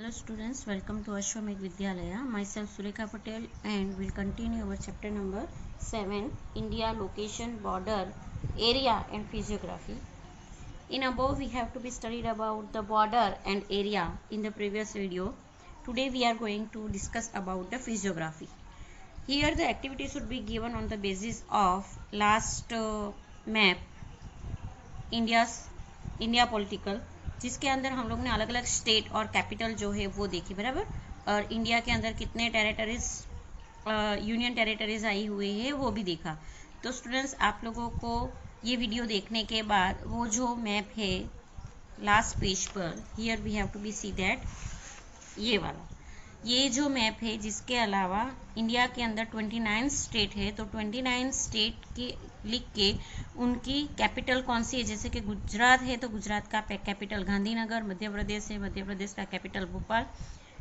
Hello students, welcome to Ashwamedh Vidyalaya. Myself Surekha Patel and we'll continue our chapter number 7, India, Location, Border, Area and Physiography. In above we have to be studied about the border and area in the previous video. Today we are going to discuss about the physiography. Here the activity should be given on the basis of last map, India political, जिसके अंदर हम लोग ने अलग अलग state और capital जो है वो देखी बराबर, और इंडिया के अंदर कितने टेरिटरीज यूनियन टेरिटरीज आई हुई है वो भी देखा। तो स्टूडेंट्स आप लोगों को ये वीडियो देखने के बाद वो जो मैप है लास्ट पेज पर, here we have to be see that ये वाला, ये जो मैप है जिसके अलावा इंडिया के अंदर 29 स्टेट है, तो 29 स्टेट के लिख के उनकी कैपिटल कौन सी है, जैसे कि गुजरात है तो गुजरात का कैपिटल गांधीनगर, मध्य प्रदेश है मध्य प्रदेश का कैपिटल भोपाल,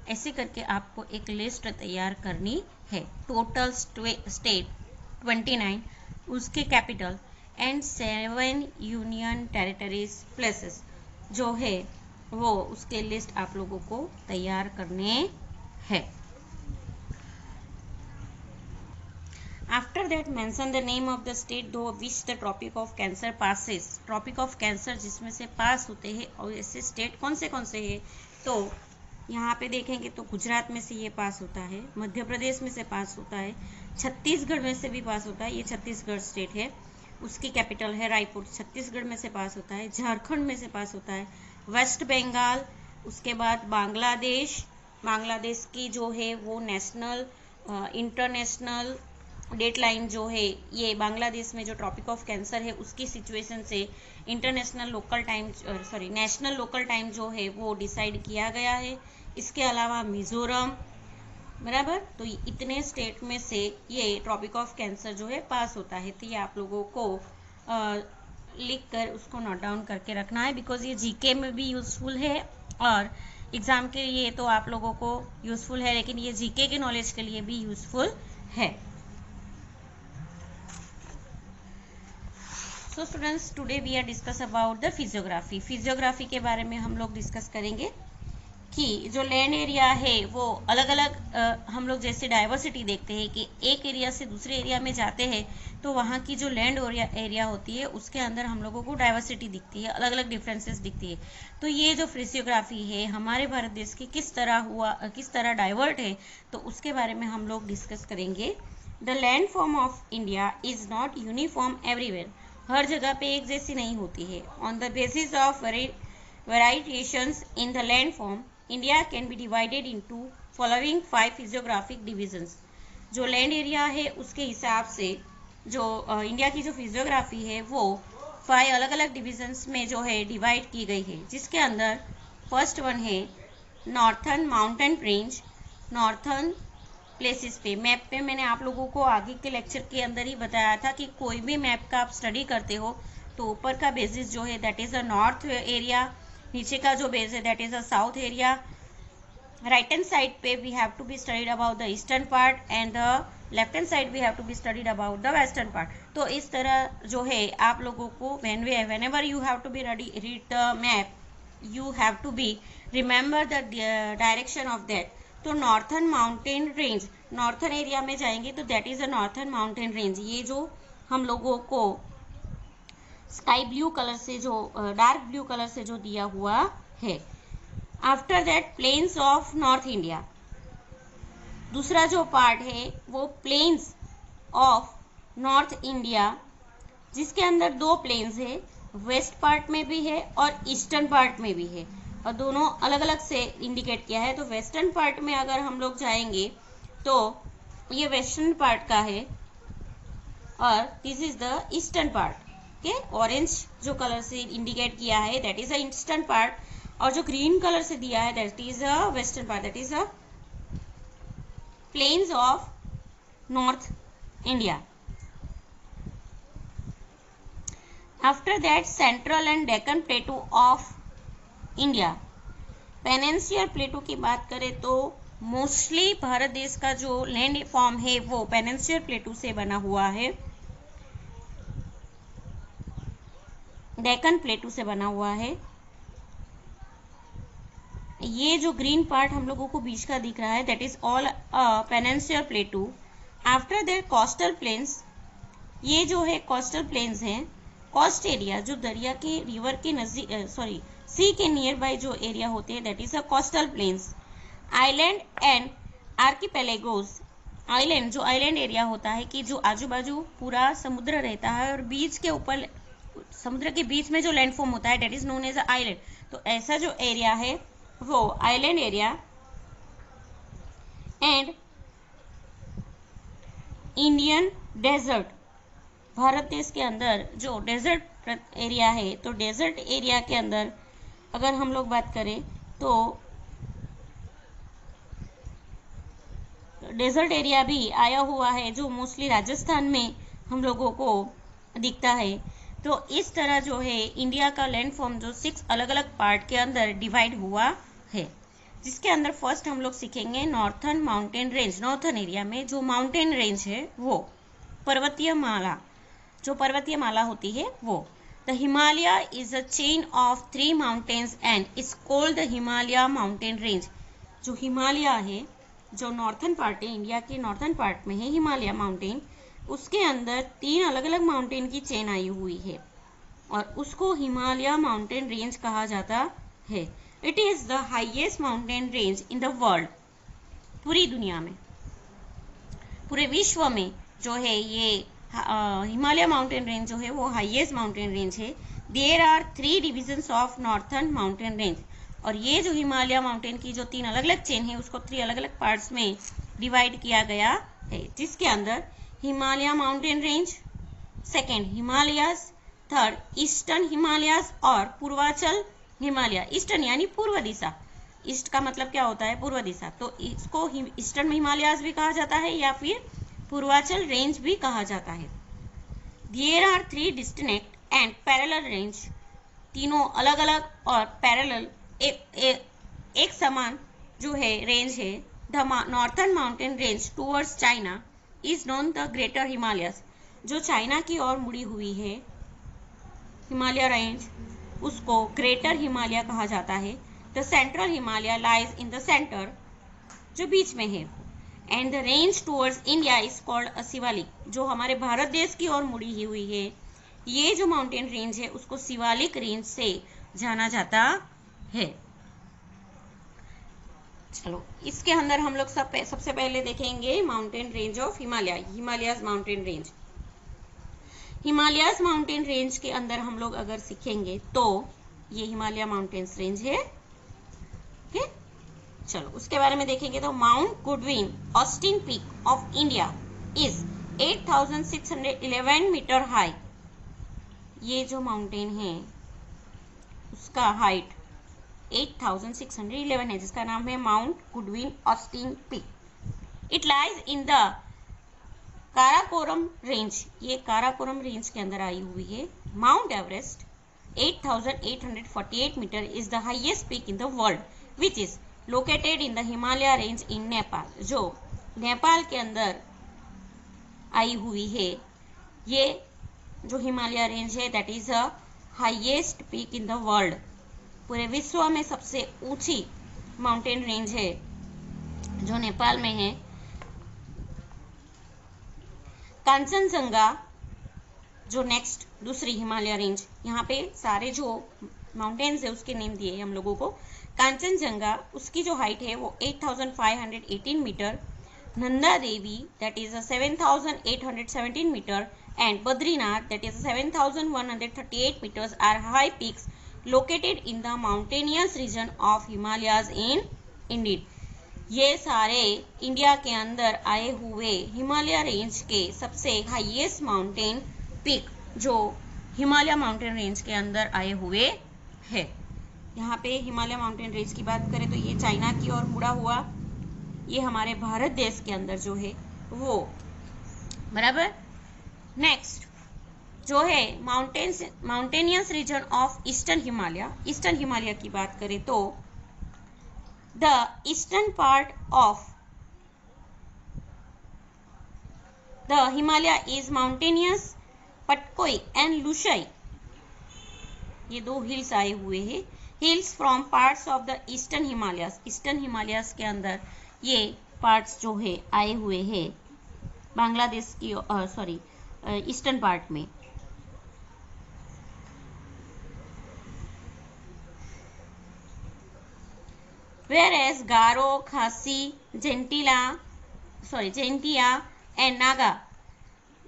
ऐसे करके आपको एक लिस्ट तैयार करनी है। टोटल स्टेट 29, उसके capital and 7 union territories places जो है वो उसके लिस्ट आप लोगों को तैयार करने है। After that mention the name of the state though which the Tropic of Cancer passes. Tropic of Cancer जिसमें से पास होते हैं, और ऐसे स्टेट कौन से हैं, तो यहाँ पे देखेंगे तो गुजरात में से ये पास होता है, मध्य प्रदेश में से पास होता है, छत्तीसगढ़ में से भी पास होता है, ये छत्तीसगढ़ स्टेट है, उसकी कैपिटल है रायपुर, छत्तीसगढ़ में से पास होता है, झारखंड में से पास होता है, वेस्ट बंगाल, उसके बाद बांग्लादेश की जो है वो नेशनल इंटरनेशनल डेट लाइन जो है, ये बांग्लादेश में जो ट्रॉपिक ऑफ कैंसर है उसकी सिचुएशन से international local time national local time जो है वो डिसाइड किया गया है। इसके अलावा मिजोरम, बराबर, तो इतने स्टेट में से ये ट्रॉपिक ऑफ कैंसर जो है पास होता है। तो ये आप लोगों को लिख कर उसको नोट डाउन करके रखना है, बिकॉज ये जीके में भी यूजफुल है और एग्जाम के लिए तो आप लोगों को यूजफुल है, लेकिन ये जीके के नॉलेज के लिए भी यूजफुल है। So students, today we are discuss about the physiography. Physiography के बारे में हम लोग डिस्कस करेंगे कि जो लैंड एरिया है वो अलग अलग हम लोग जैसे डाइवर्सिटी देखते हैं कि एक एरिया से दूसरे एरिया में जाते हैं तो वहाँ की जो लैंड एरिया होती है उसके अंदर हम लोगों को डाइवर्सिटी दिखती है, अलग अलग डिफरेंसेस दिखती है। तो ये जो फिजियोग्राफी है हमारे भारत देश की किस तरह डाइवर्ट है, तो उसके बारे में हम लोग डिस्कस करेंगे। The landform of India is not uniform everywhere, हर जगह पे एक जैसी नहीं होती है। On the basis of variations in the landform India can be divided into following 5 physiographic divisions. जो लैंड एरिया है उसके हिसाब से जो इंडिया की जो फिजियोग्राफी है वो 5 अलग अलग डिविजन्स में जो है डिवाइड की गई है, जिसके अंदर फर्स्ट वन है northern mountain range. Northern places पे मैप पे मैंने आप लोगों को आगे के लेक्चर के अंदर ही बताया था कि कोई भी मैप का आप स्टडी करते हो तो ऊपर का बेसिस जो है that is a north area, नीचे का जो बेस है that is a south area, right hand side पे we have to be studied about the eastern part and the left hand side we have to be studied about the western part. तो इस तरह जो है आप लोगों को whenever you have to be read the map, you have to be remember the direction of that। तो northern mountain range, northern area में जाएंगे तो that is a northern mountain range, ये जो हम लोगों को स्काई ब्लू कलर से जो डार्क ब्लू कलर से जो दिया हुआ है। After that plains of north India, दूसरा जो पार्ट है वो प्लेन्स ऑफ नॉर्थ इंडिया, जिसके अंदर 2 प्लेन्स है, वेस्ट पार्ट में भी है और ईस्टर्न पार्ट में भी है, और दोनों अलग अलग से इंडिकेट किया है। तो वेस्टर्न पार्ट में अगर हम लोग जाएंगे तो ये वेस्टर्न पार्ट का है और this is the eastern part के ऑरेंज जो कलर से इंडिकेट किया है that is the eastern part, और जो ग्रीन कलर से दिया है that is a western part, that is a plains of north India. After that central and Deccan plateau of India. Peninsular plateau की बात करें तो मोस्टली भारत देश का जो लैंड फॉर्म है वो पेनिनसुलर प्लेटू से बना हुआ है, डेक्कन प्लेटू से बना हुआ है। ये जो ग्रीन पार्ट हम लोगों को बीच का दिख रहा है that is all peninsular प्लेटू। After that coastal planes, ये जो है कोस्टल प्लेन्स हैं, कोस्ट एरिया जो दरिया के रिवर के नजदीक सी के नियर बाय जो एरिया होते हैं that is a coastal plains. Island and archipelagos, island जो आइलैंड एरिया होता है कि जो आजू बाजू पूरा समुद्र रहता है और बीच के ऊपर समुद्र के बीच में जो लैंडफॉर्म होता है that is known as island. तो ऐसा जो एरिया है वो island area. And Indian desert, Bharat देश के अंदर जो डेजर्ट एरिया है, तो डेजर्ट एरिया के अंदर अगर हम लोग बात करें तो डेजर्ट एरिया भी आया हुआ है जो मोस्टली राजस्थान में हम लोगों को दिखता है। तो इस तरह जो है इंडिया का लैंड फॉर्म जो 6 अलग अलग पार्ट के अंदर डिवाइड हुआ है, जिसके अंदर फर्स्ट हम लोग सीखेंगे northern mountain range. Northern area में जो माउंटेन रेंज है वो पर्वतीय माला, जो पर्वतीय माला होती है वो। The Himalaya is a chain of 3 mountains and is called the Himalaya mountain range. जो हिमालय है, जो नॉर्थर्न पार्ट है, इंडिया के नॉर्थर्न पार्ट में है हिमालय माउंटेन, उसके अंदर 3 अलग अलग माउंटेन की चेन आई हुई है और उसको हिमालय माउंटेन रेंज कहा जाता है। It is the highest mountain range in the world, पूरी दुनिया में, पूरे विश्व में जो है ये हिमालय माउंटेन रेंज जो है वो हाईएस्ट माउंटेन रेंज है। There are 3 divisions of northern mountain range, और ये जो हिमालय माउंटेन की जो 3 अलग अलग चेन है उसको 3 अलग अलग पार्ट्स में डिवाइड किया गया है, जिसके अंदर Himalaya mountain range, second Himalayas, third eastern Himalayas और पूर्वांचल हिमालय। ईस्टर्न यानी पूर्व दिशा, ईस्ट का मतलब क्या होता है पूर्व दिशा, तो इसको ईस्टर्न हिमालयस भी कहा जाता है या फिर पूर्वांचल रेंज भी कहा जाता है। There are 3 distinct and parallel range, तीनों अलग अलग और पैरेलल एक समान जो है रेंज है। The northern mountain range towards China is known the greater Himalayas, जो चाइना की ओर मुड़ी हुई है हिमालय रेंज उसको ग्रेटर हिमालय कहा जाता है। The central Himalaya lies in the centre, जो बीच में है। And the range towards India is called a Shivalik, जो हमारे भारत देश की ओर मुड़ी हुई है, ये जो माउंटेन रेंज है उसको शिवालिक रेंज से जाना जाता है। चलो इसके अंदर हम लोग सबसे पहले देखेंगे mountain range of Himalaya, Himalayas mountain range. Himalayas mountain range के अंदर हम लोग अगर सीखेंगे तो ये हिमालय माउंटेन्स रेंज है। ओके, चलो उसके बारे में देखेंगे तो Mount Godwin Austen peak of India is 8611 metre high. ये जो माउंटेन है उसका हाइट 8611 है, जिसका नाम है Mount Godwin Austen peak. It lies in the Karakoram range, ये काराकोरम रेंज के अंदर आई हुई है। Mount Everest 8848 metre is the highest peak in the world which is located in the Himalaya range in Nepal, जो नेपाल के अंदर आई हुई है। ये जो हिमालय रेंज है that is a highest peak in the world, पूरे विश्व में सबसे ऊंची माउंटेन रेंज है जो नेपाल में है। कांचनजंगा जो नेक्स्ट दूसरी हिमालय रेंज, यहाँ पे सारे जो माउंटेन्स है उसके नेम दिए हम लोगों को। कांचनजंगा उसकी जो हाइट है वो 8518 metre, Nanda Devi that is 7817 metre and Badrinath that is 7138 metres are high peaks located in the mountainous region of Himalayas in India। ये सारे इंडिया के अंदर आए हुए हिमालय रेंज के सबसे हाईएस्ट माउंटेन पीक जो हिमालय माउंटेन रेंज के अंदर आए हुए है। यहाँ पे हिमालय माउंटेन रेंज की बात करें तो ये चाइना की ओर मुड़ा हुआ, ये हमारे भारत देश के अंदर जो है वो, बराबर। नेक्स्ट जो है mountainous region of eastern Himalaya, eastern Himalaya की बात करें तो the eastern part of the Himalaya is mountainous Patkai and Lushai, ये 2 हिल्स आए हुए हैं। Hills from parts of the eastern Himalayas, eastern Himalayas के अंदर ये पार्ट्स जो है आए हुए हैं बांग्लादेश की सॉरी ईस्टर्न पार्ट में। Whereas Garo, Khasi, Jaintia and Naga,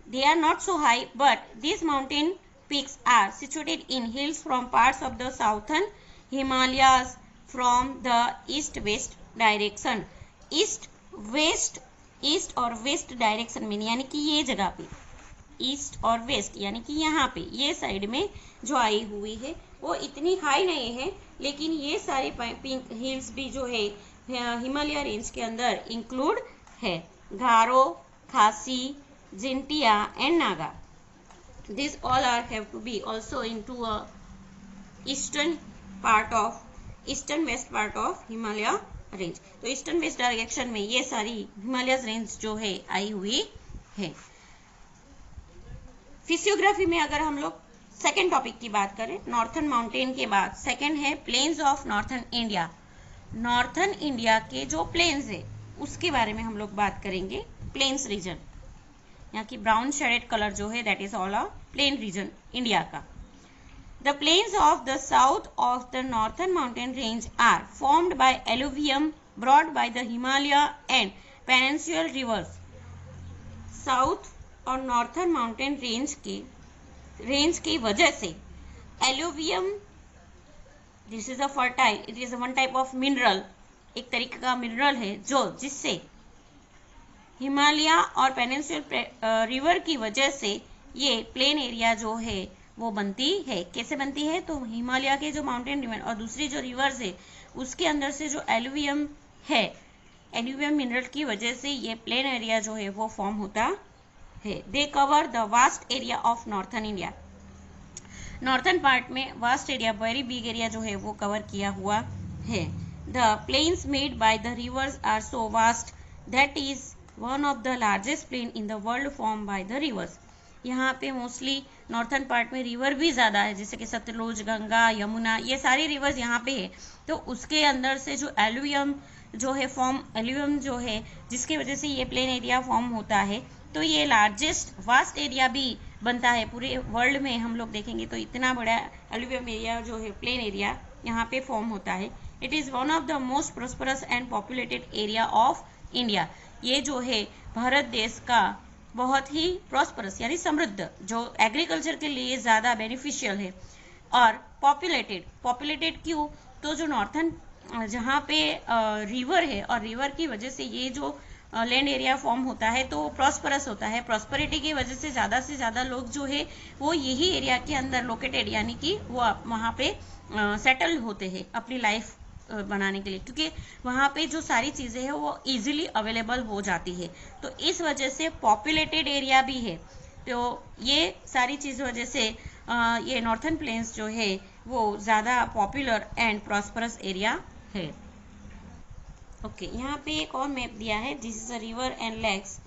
they are not so high, but these mountain peaks are situated in hills from parts of the southern Himalayas from the east-west direction. East और waste direction में, यानी कि ये जगह पे east और waste यानी कि यहाँ पे ये साइड में जो आई हुई है वो इतनी हाई नहीं है, लेकिन ये सारे पिंक हिल्स भी जो है हिमालय रेंज के अंदर इंक्लूड है। Garo, Khasi, Jaintia and Naga, this all are have to be also into a eastern west part of Himalaya range. तो ईस्टर्न वेस्ट डायरेक्शन में ये सारी हिमालय रेंज जो है आई हुई है। फिजियोग्राफी में अगर हम लोग सेकेंड टॉपिक की बात करें, नॉर्थन माउंटेन के बाद सेकेंड है plains of northern India. Northern India के जो प्लेन्स है उसके बारे में हम लोग बात करेंगे। प्लेन्स रीजन, यहाँ की ब्राउन शेडेड कलर जो है that is all a plain region India का। The plains of the south of the northern mountain range are formed by alluvium brought by the Himalaya and peninsular rivers. South और northern mountain range की वजह से alluvium, this is a fertile, it is one type of mineral, एक तरीके का mineral है जो जिससे हिमालय और पेनिनसुलर रिवर की वजह से ये प्लेन एरिया जो है वो बनती है। कैसे बनती है? तो हिमालय के जो माउंटेन रिवर और दूसरी जो रिवर्स है उसके अंदर से जो एलुवियम है, एलुवियम मिनरल की वजह से ये प्लेन एरिया जो है वो फॉर्म होता है। They cover the vast area of northern India. Northern part में vast area, very big area जो है वो कवर किया हुआ है। The plains made by the rivers are so vast that is one of the largest plain in the world form by the rivers. यहाँ पे mostly northern part में river भी ज़्यादा है, जैसे कि सतलुज, गंगा, यमुना, ये सारी रिवर्स यहाँ पे है। तो उसके अंदर से जो एलुवियम जो है एलुवियम जो है जिसकी वजह से ये प्लेन एरिया फॉर्म होता है, तो ये लार्जेस्ट वास्ट एरिया भी बनता है पूरे वर्ल्ड में। हम लोग देखेंगे तो इतना बड़ा एलुवियम एरिया जो है प्लेन एरिया यहाँ पे फॉर्म होता है। It is one of the most prosperous and populated area of India. ये जो है भारत देश का बहुत ही प्रॉस्परस यानी समृद्ध, जो एग्रीकल्चर के लिए ज़्यादा बेनिफिशियल है। और पॉपुलेटेड क्यों? तो जो नॉर्थन जहाँ पे रिवर है और रिवर की वजह से ये जो लैंड एरिया फॉर्म होता है तो प्रॉस्परस होता है। प्रॉस्परिटी की वजह से ज़्यादा लोग जो है वो यही एरिया के अंदर लोकेटेड यानी कि वो वहाँ पे सेटल होते हैं अपनी लाइफ बनाने के लिए, क्योंकि वहाँ पे जो सारी चीज़ें हैं वो इजीली अवेलेबल हो जाती है। तो इस वजह से पॉपुलेटेड एरिया भी है। तो ये सारी चीज़ वजह से ये नॉर्थन प्लेन्स जो है वो ज़्यादा पॉपुलर एंड प्रॉस्परस एरिया है। ओके, यहाँ पे एक और मैप दिया है, this is a river and lakes.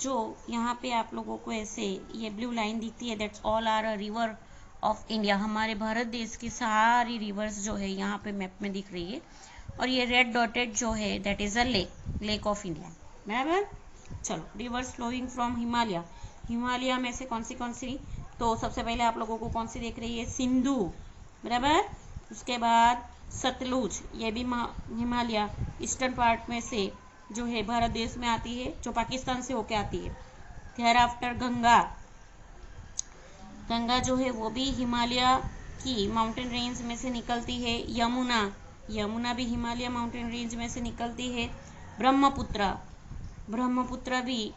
जो यहाँ पे आप लोगों को ऐसे ये ब्लू लाइन दिखती है, that's all are a river of India. हमारे भारत देश की सारी रिवर्स जो है यहाँ पे मैप में दिख रही है। और ये रेड डॉटेड जो है that is a lake of India. बराबर। चलो, रिवर्स फ्लोइंग फ्रॉम हिमालय में से कौन सी? तो सबसे पहले आप लोगों को कौन सी देख रही है? सिंधु। बराबर। उसके बाद सतलुज, ये भी हिमालय ईस्टर्न पार्ट में से जो है भारत देश में आती है, जो पाकिस्तान से होके आती है। देयर आफ्टर गंगा जो है वो भी हिमालय की माउंटेन रेंज में से निकलती है। यमुना भी हिमालय माउंटेन रेंज में से निकलती है। ब्रह्मपुत्र भी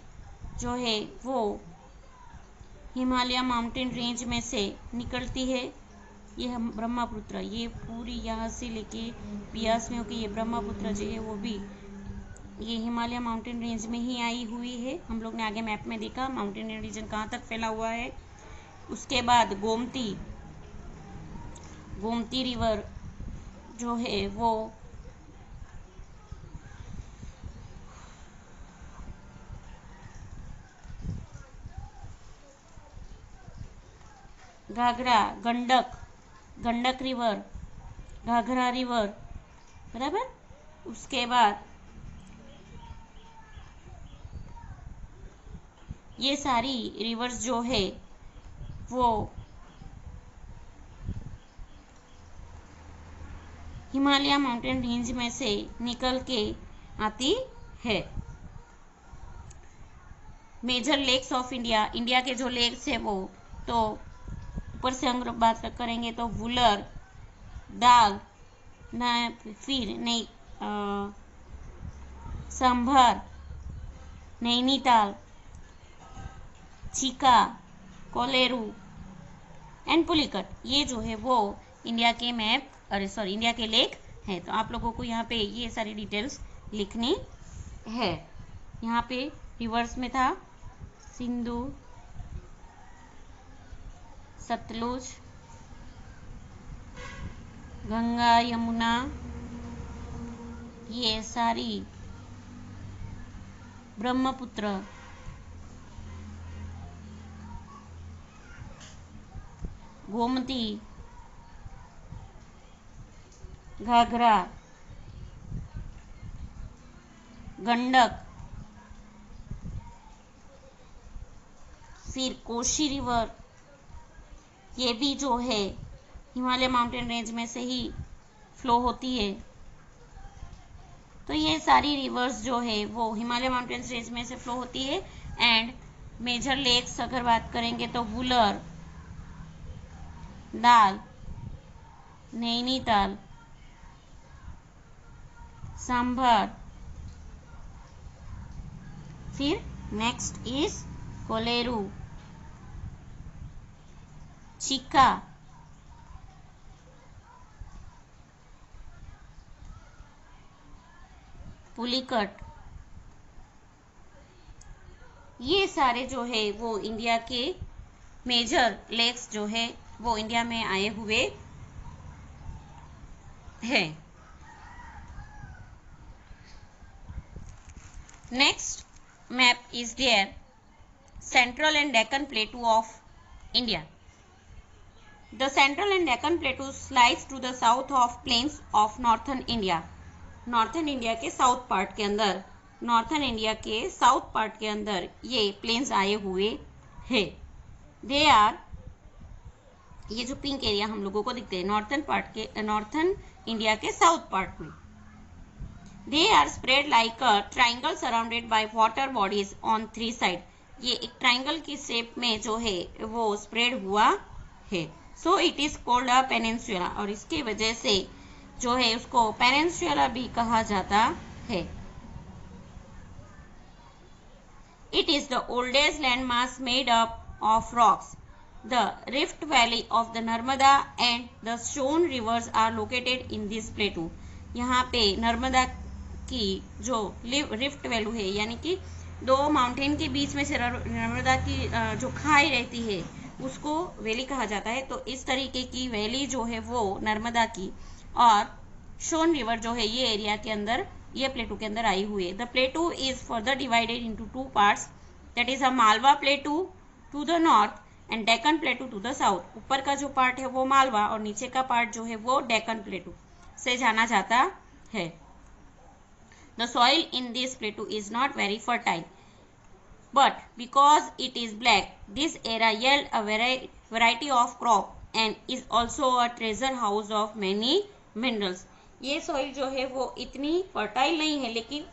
जो है वो हिमालय माउंटेन रेंज में से निकलती है। ये ब्रह्मपुत्र, ये पूरी यहाँ से लेके बियास में होके ये ब्रह्मपुत्र जो है वो भी ये हिमालय माउंटेन रेंज में ही आई हुई है। हम लोग ने आगे मैप में देखा माउंटेन रीजन कहाँ तक फैला हुआ है। उसके बाद गोमती रिवर जो है वो घाघरा, गंडक रिवर, घाघरा रिवर, बराबर। उसके बाद ये सारी रिवर्स जो है वो हिमालय माउंटेन रेंज में से निकल के आती है। Major lakes of India, India के जो लेक्स है वो, तो ऊपर से हम बात करेंगे तो वुलर, दाल, फिर नहीं सांभर, नैनीताल, चिका, कोलेरू एंड पुलिकट, ये जो है वो इंडिया के मैप, अरे सॉरी, इंडिया के लेक है। तो आप लोगों को यहाँ पे ये सारी डिटेल्स लिखनी है। यहाँ पे रिवर्स में था सिंधु, सतलुज, गंगा, यमुना, ये सारी, ब्रह्मपुत्र, गोमती, घाघरा, गंडक, फिर कोशी रिवर, ये भी जो है हिमालय माउंटेन रेंज में से ही फ्लो होती है। तो ये सारी रिवर्स जो है वो हिमालय माउंटेन रेंज में से फ्लो होती है। एंड मेजर लेक्स अगर बात करेंगे तो वुलर, दाल, नैनीताल, सांभर, फिर नेक्स्ट इज कोलेरू, चिका, पुलिकट, ये सारे जो है वो इंडिया के मेजर लेक्स जो है वो इंडिया में आए हुए हैं। Next map is there Central and Deccan Plateau of India. The Central and Deccan Plateau lies to the south of plains of Northern India. Northern India के साउथ पार्ट के अंदर, नॉर्थन इंडिया के south part के अंदर ये planes आए हुए हैं। दे आर, ये जो पिंक एरिया हम लोगों को दिखते हैं नॉर्थन इंडिया के साउथ पार्ट में, they are spread like a triangle surrounded by water bodies on 3 side. ये एक ट्राइंगल की शेप में जो है वो स्प्रेड हुआ है। So it is called a peninsula, और इसकी वजह से जो है उसको पेनिनसुला भी कहा जाता है। It is the oldest land mass made up of rocks. The rift valley of the Narmada and the Son rivers are located in this plateau. यहाँ पे नर्मदा की जो रिफ्ट वैल्यू है, यानी कि दो माउंटेन के बीच में से नर्मदा की जो खाई रहती है उसको वैली कहा जाता है। तो इस तरीके की वैली जो है वो नर्मदा की, और शोन रिवर जो है ये एरिया के अंदर, ये प्लेटू के अंदर आई हुई है। The plateau is further divided into 2 parts, that is a Malwa plateau to the north and Deccan plateau to the south. ऊपर का जो पार्ट है वो मालवा और नीचे का पार्ट जो है वो डेक्कन प्लेटू से जाना जाता है। The soil in this plateau is not very fertile, but because it is black, this area yield a variety of crop and is also a treasure house of many minerals. ये soil जो है वो इतनी fertile नहीं है, लेकिन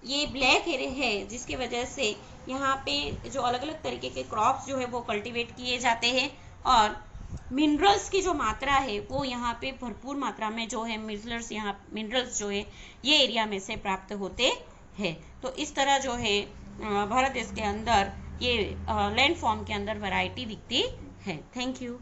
ये black area है जिसकी वजह से यहाँ पे जो अलग अलग तरीके के क्रॉप्स जो है वो कल्टीवेट किए जाते हैं, और मिनरल्स की जो मात्रा है वो यहाँ पे भरपूर मात्रा में जो है मिनरल्स जो है ये एरिया में से प्राप्त होते हैं। तो इस तरह जो है भारत देश के अंदर ये लैंड फॉर्म के अंदर वैरायटी दिखती है। Thank you.